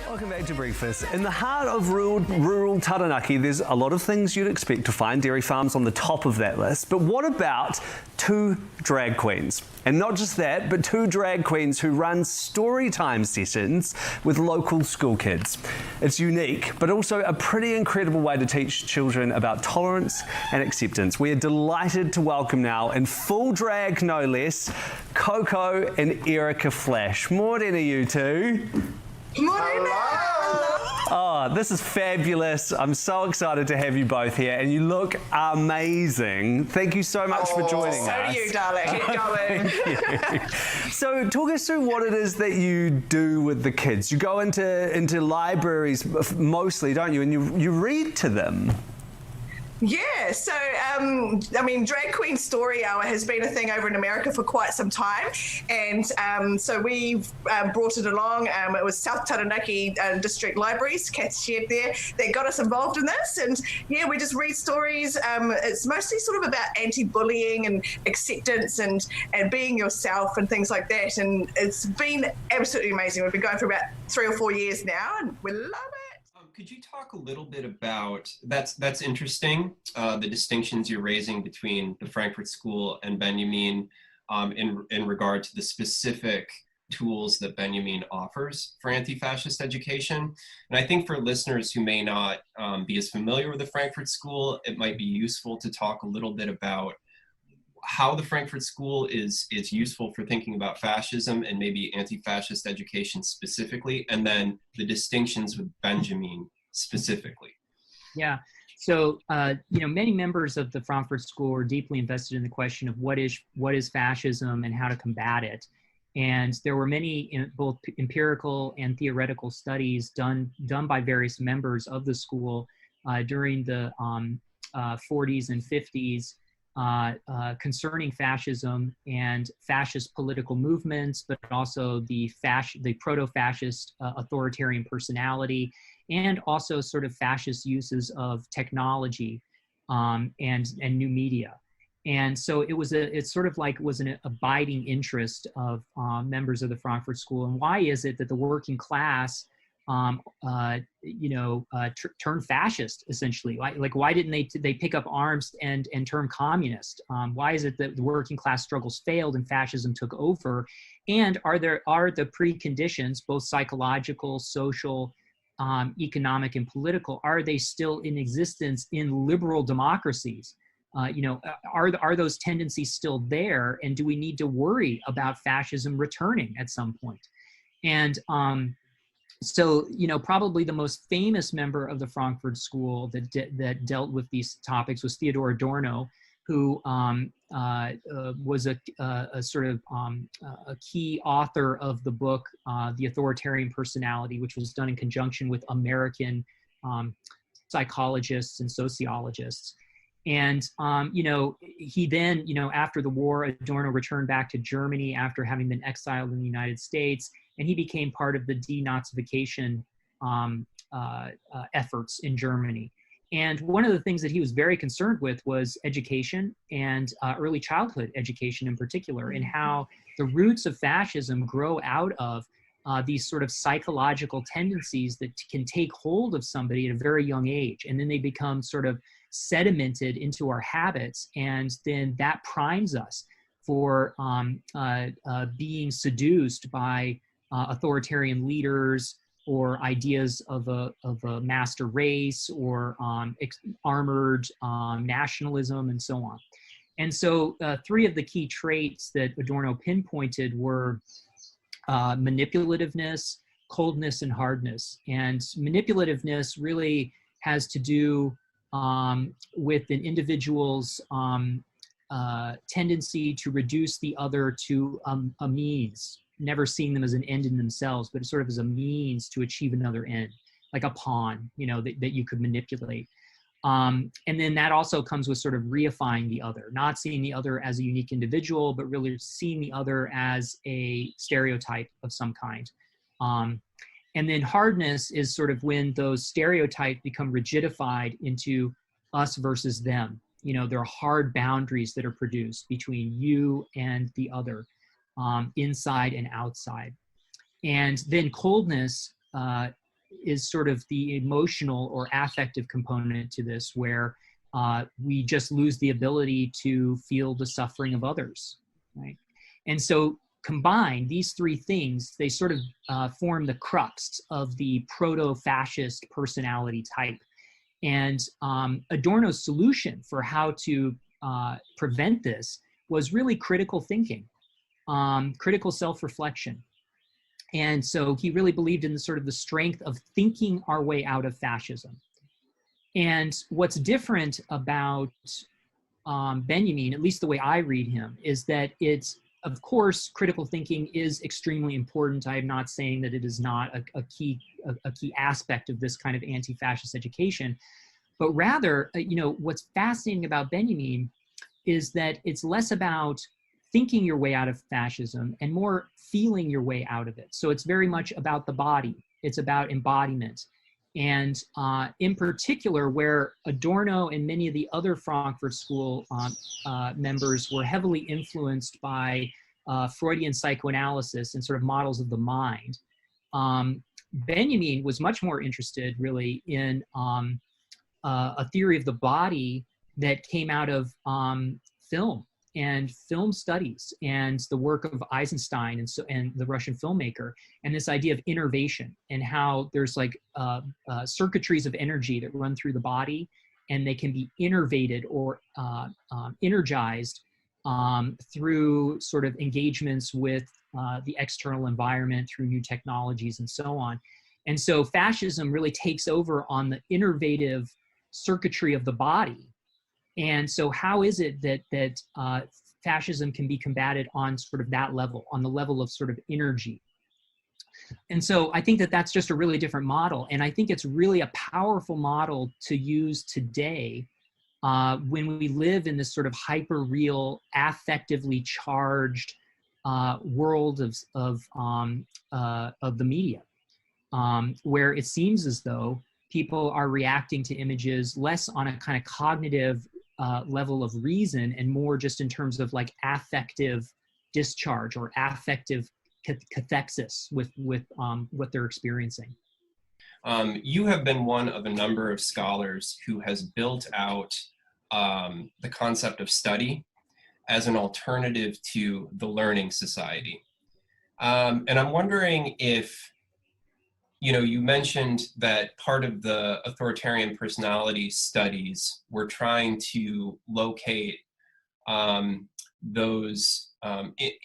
Welcome back to Breakfast. In the heart of rural Taranaki, there's a lot of things you'd expect to find. Dairy farms on the top of that list. But what about two drag queens? And not just that, but two drag queens who run story time sessions with local school kids. It's unique, but also a pretty incredible way to teach children about tolerance and acceptance. We are delighted to welcome now, in full drag no less, CoCo and Erika Flash. Morena, you two. Morena! Oh, this is fabulous. I'm so excited to have you both here, and you look amazing. Thank you so much for joining us. So do you, darling. Keep going. Thank you. So talk us through what it is that you do with the kids. You go into libraries mostly, don't you? And you read to them. Yeah, so, I mean, Drag Queen Story Hour has been a thing over in America for quite some time. And so we've brought it along. It was South Taranaki District Libraries, Kath's shared there, that got us involved in this. And yeah, we just read stories. It's mostly sort of about anti-bullying and acceptance and being yourself and things like that. And it's been absolutely amazing. We've been going for about 3 or 4 years now, and we love it. Could you talk a little bit about, that's interesting, the distinctions you're raising between the Frankfurt School and Benjamin in regard to the specific tools that Benjamin offers for anti-fascist education. And I think for listeners who may not be as familiar with the Frankfurt School, it might be useful to talk a little bit about how the Frankfurt School is useful for thinking about fascism and maybe anti-fascist education specifically, and then the distinctions with Benjamin specifically. Yeah, so many members of the Frankfurt School are deeply invested in the question of what is fascism and how to combat it. And there were many both empirical and theoretical studies done by various members of the school during the 40s and 50s. Concerning fascism and fascist political movements, but also the proto-fascist authoritarian personality, and also sort of fascist uses of technology and new media. And so it sort of like was an abiding interest of members of the Frankfurt School. And why is it that the working class turn fascist, essentially? Like why didn't they pick up arms and turn communist? Why is it that the working class struggles failed and fascism took over? And are the preconditions, both psychological, social, economic, and political, are they still in existence in liberal democracies? Are those tendencies still there? And do we need to worry about fascism returning at some point? And so, probably the most famous member of the Frankfurt School that dealt with these topics was Theodor Adorno, who was a sort of a key author of the book, The Authoritarian Personality, which was done in conjunction with American psychologists and sociologists. And, he then, after the war, Adorno returned back to Germany after having been exiled in the United States, and he became part of the denazification efforts in Germany. And one of the things that he was very concerned with was education and early childhood education in particular, and how the roots of fascism grow out of these sort of psychological tendencies that can take hold of somebody at a very young age. And then they become sort of sedimented into our habits, and then that primes us for being seduced by authoritarian leaders or ideas of a master race or armored nationalism and so on. And so 3 of the key traits that Adorno pinpointed were manipulativeness, coldness, and hardness. And manipulativeness really has to do with an individual's tendency to reduce the other to a means, never seeing them as an end in themselves, but sort of as a means to achieve another end, like a pawn, that you could manipulate. And then that also comes with sort of reifying the other, not seeing the other as a unique individual, but really seeing the other as a stereotype of some kind. And then hardness is sort of when those stereotypes become rigidified into us versus them. There are hard boundaries that are produced between you and the other, inside and outside. And then coldness is sort of the emotional or affective component to this, where we just lose the ability to feel the suffering of others, right? And so combined, these three things, they sort of form the crux of the proto-fascist personality type. And Adorno's solution for how to prevent this was really critical thinking, critical self-reflection. And so he really believed in the sort of the strength of thinking our way out of fascism. And what's different about Benjamin, at least the way I read him, is that it's, of course, critical thinking is extremely important. I am not saying that it is not a key aspect of this kind of anti-fascist education, but rather, what's fascinating about Benjamin is that it's less about thinking your way out of fascism and more feeling your way out of it. So it's very much about the body. It's about embodiment. And in particular, where Adorno and many of the other Frankfurt School members were heavily influenced by Freudian psychoanalysis and sort of models of the mind, Benjamin was much more interested really in a theory of the body that came out of film and film studies and the work of Eisenstein and the Russian filmmaker, and this idea of innervation and how there's like circuitries of energy that run through the body, and they can be innervated or energized through sort of engagements with the external environment, through new technologies and so on. And so fascism really takes over on the innervative circuitry of the body. And so how is it that fascism can be combated on sort of that level, on the level of sort of energy? And so I think that that's just a really different model. And I think it's really a powerful model to use today when we live in this sort of hyper-real, affectively charged world of the media, where it seems as though people are reacting to images less on a kind of cognitive level of reason and more just in terms of like affective discharge or affective cathexis with what they're experiencing. You have been one of a number of scholars who has built out the concept of study as an alternative to the learning society. And I'm wondering if, you mentioned that part of the authoritarian personality studies were trying to locate those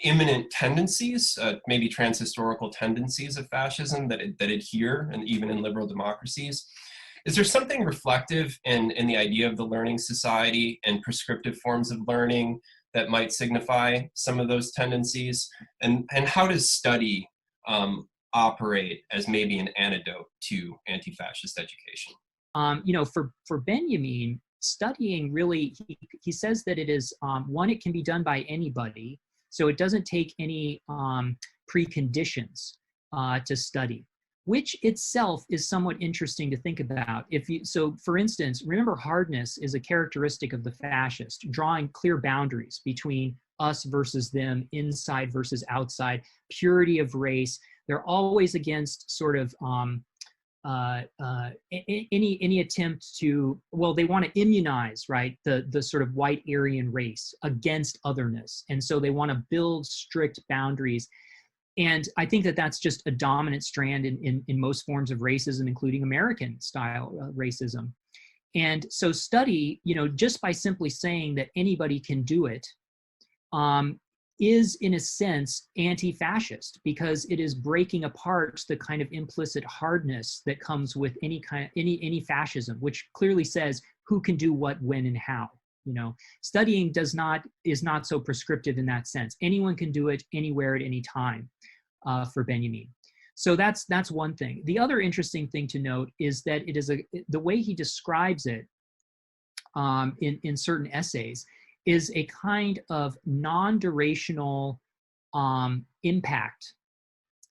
imminent tendencies, maybe transhistorical tendencies of fascism that adhere, and even in liberal democracies. Is there something reflective in the idea of the learning society and prescriptive forms of learning that might signify some of those tendencies? And how does study operate as maybe an antidote to anti-fascist education? For Benjamin, studying really, he says that it is, one, it can be done by anybody, so it doesn't take any preconditions to study, which itself is somewhat interesting to think about. So for instance, remember, hardness is a characteristic of the fascist, drawing clear boundaries between us versus them, inside versus outside, purity of race. They're always against sort of any attempt to, well, they want to immunize, right, the sort of white Aryan race against otherness. And so they want to build strict boundaries. And I think that that's just a dominant strand in most forms of racism, including American style racism. And so study, just by simply saying that anybody can do it, is in a sense anti-fascist, because it is breaking apart the kind of implicit hardness that comes with any fascism, which clearly says who can do what, when, and how. Studying is not so prescriptive in that sense. Anyone can do it anywhere at any time, for Benjamin. So that's one thing. The other interesting thing to note is that it is the way he describes it in certain essays is a kind of non-durational impact.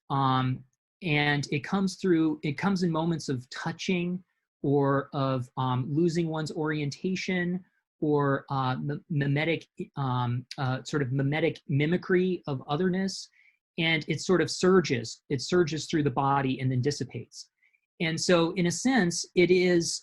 And it comes in moments of touching or of losing one's orientation, or mimetic, sort of mimetic mimicry of otherness. And it sort of surges through the body and then dissipates. And so in a sense, it is,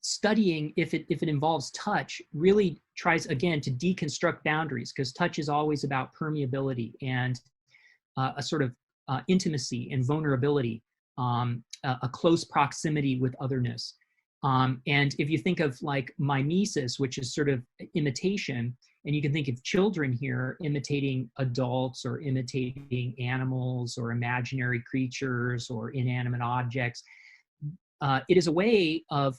studying, if it involves touch, really tries again to deconstruct boundaries, because touch is always about permeability and a sort of intimacy and vulnerability, a close proximity with otherness. And if you think of like mimesis, which is sort of imitation, and you can think of children here imitating adults or imitating animals or imaginary creatures or inanimate objects, it is a way of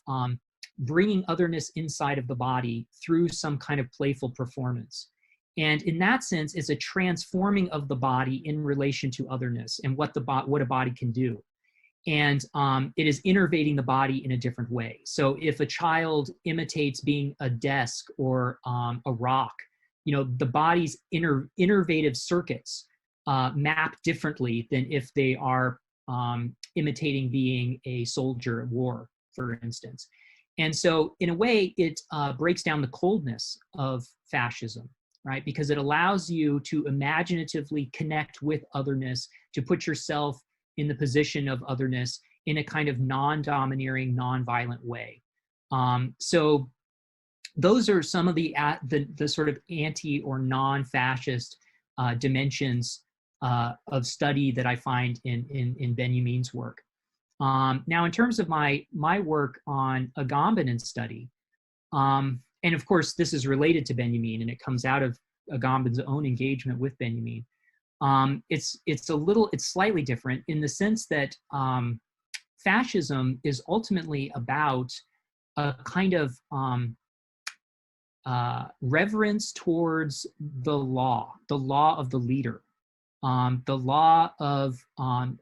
bringing otherness inside of the body through some kind of playful performance. And in that sense, it's a transforming of the body in relation to otherness and what a body can do. And it is innervating the body in a different way. So if a child imitates being a desk or a rock, the body's innervative circuits map differently than if they are imitating being a soldier at war, for instance. And so in a way, it breaks down the coldness of fascism, right? Because it allows you to imaginatively connect with otherness, to put yourself in the position of otherness in a kind of non-domineering, non-violent way. So those are some of the sort of anti or non-fascist dimensions of study that I find in Benjamin's work. Now, in terms of my work on Agamben study, and of course this is related to Benjamin, and it comes out of Agamben's own engagement with Benjamin. It's slightly different in the sense that fascism is ultimately about a kind of reverence towards the law of the leader, the law of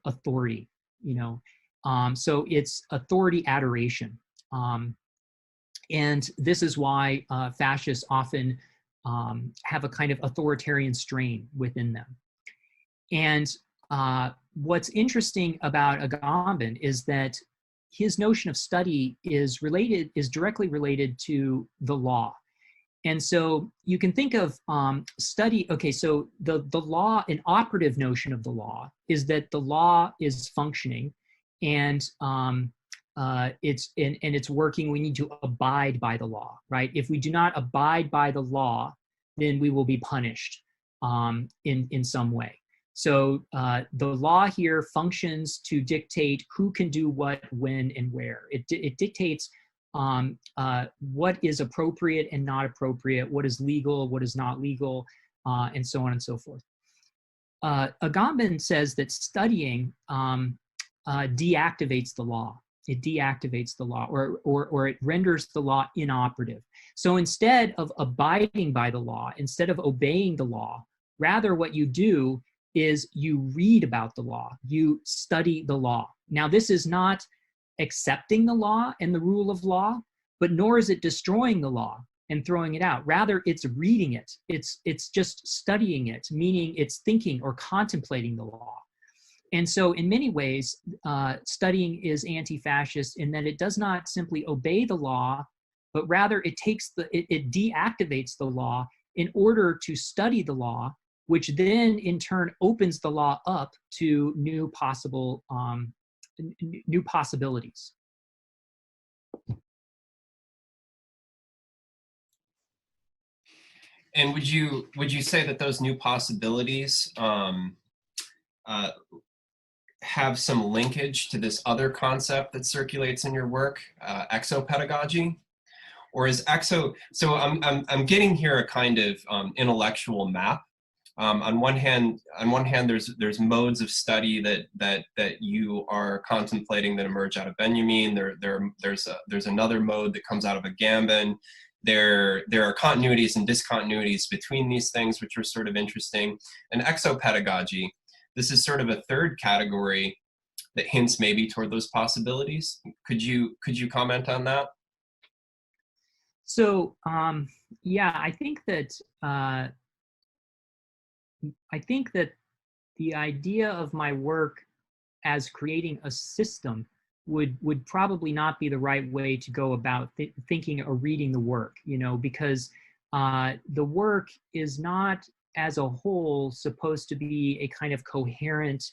authority, so it's authority adoration. And this is why fascists often have a kind of authoritarian strain within them. And what's interesting about Agamben is that his notion of study is directly related to the law. And so you can think of study, okay, so the law, an operative notion of the law is that the law is functioning and it's working. We need to abide by the law, right? If we do not abide by the law, then we will be punished in some way. So the law here functions to dictate who can do what, when, and where. It dictates what is appropriate and not appropriate, what is legal, what is not legal, and so on and so forth. Agamben says that studying deactivates the law. It deactivates the law, or it renders the law inoperative. So instead of abiding by the law, instead of obeying the law, rather what you do is you read about the law, you study the law. Now, this is not accepting the law and the rule of law, but nor is it destroying the law and throwing it out. Rather, it's reading it. It's just studying it, meaning it's thinking or contemplating the law. And so in many ways, studying is anti-fascist in that it does not simply obey the law, but rather it deactivates the law in order to study the law, which then in turn opens the law up to new possibilities. And would you say that those new possibilities have some linkage to this other concept that circulates in your work, exopedagogy? Or is so I'm getting here a kind of intellectual map. On one hand, there's modes of study that you are contemplating that emerge out of Benjamin. There's another mode that comes out of Agamben. There are continuities and discontinuities between these things, which are sort of interesting. And exopedagogy, this is sort of a third category that hints maybe toward those possibilities. Could you comment on that? So yeah, I think that the idea of my work as creating a system would probably not be the right way to go about thinking or reading the work, because the work is not as a whole supposed to be a kind of coherent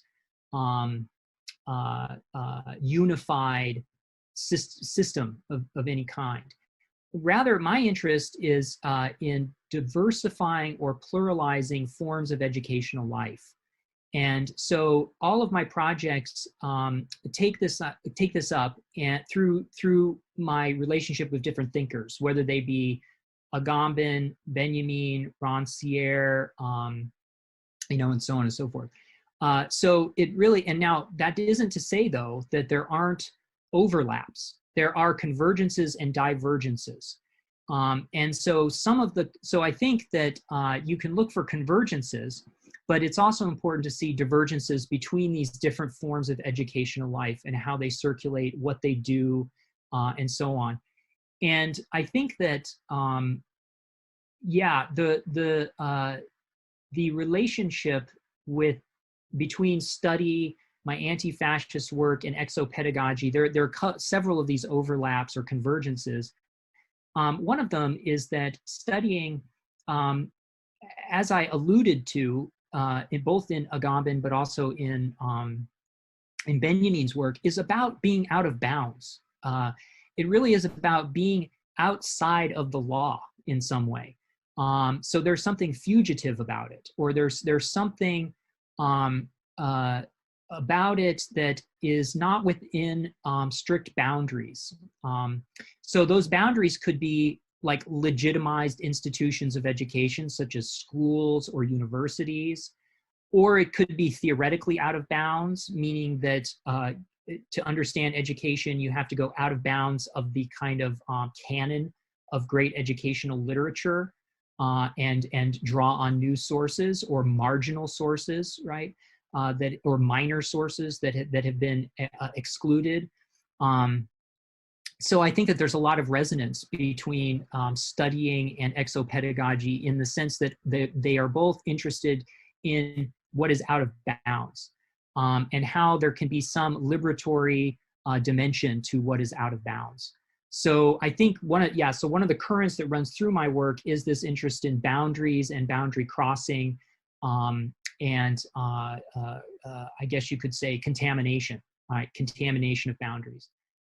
unified system of any kind. Rather, my interest is in diversifying or pluralizing forms of educational life. And so all of my projects take this up and through my relationship with different thinkers, whether they be Agamben, Benjamin, Rancière, and so on and so forth. So it really, and now that isn't to say though that there aren't overlaps. There are convergences and divergences. And so so I think that you can look for convergences, but it's also important to see divergences between these different forms of educational life and how they circulate, what they do, and so on. And I think that, yeah, the relationship between study, my anti-fascist work, and exopedagogy, there are several of these overlaps or convergences. One of them is that studying, as I alluded to, both in Agamben but also in Benjamin's work, is about being out of bounds. It really is about being outside of the law in some way. So there's something fugitive about it, or there's something about it that is not within strict boundaries. So those boundaries could be like legitimized institutions of education, such as schools or universities, or it could be theoretically out of bounds, meaning that to understand education, you have to go out of bounds of the kind of canon of great educational literature and draw on new sources or marginal sources, right? Or minor sources that have been excluded. So I think that there's a lot of resonance between studying and exopedagogy in the sense that they are both interested in what is out of bounds and how there can be some liberatory dimension to what is out of bounds. So I think one of the currents that runs through my work is this interest in boundaries and boundary crossing, and I guess you could say contamination, right? Contamination of boundaries.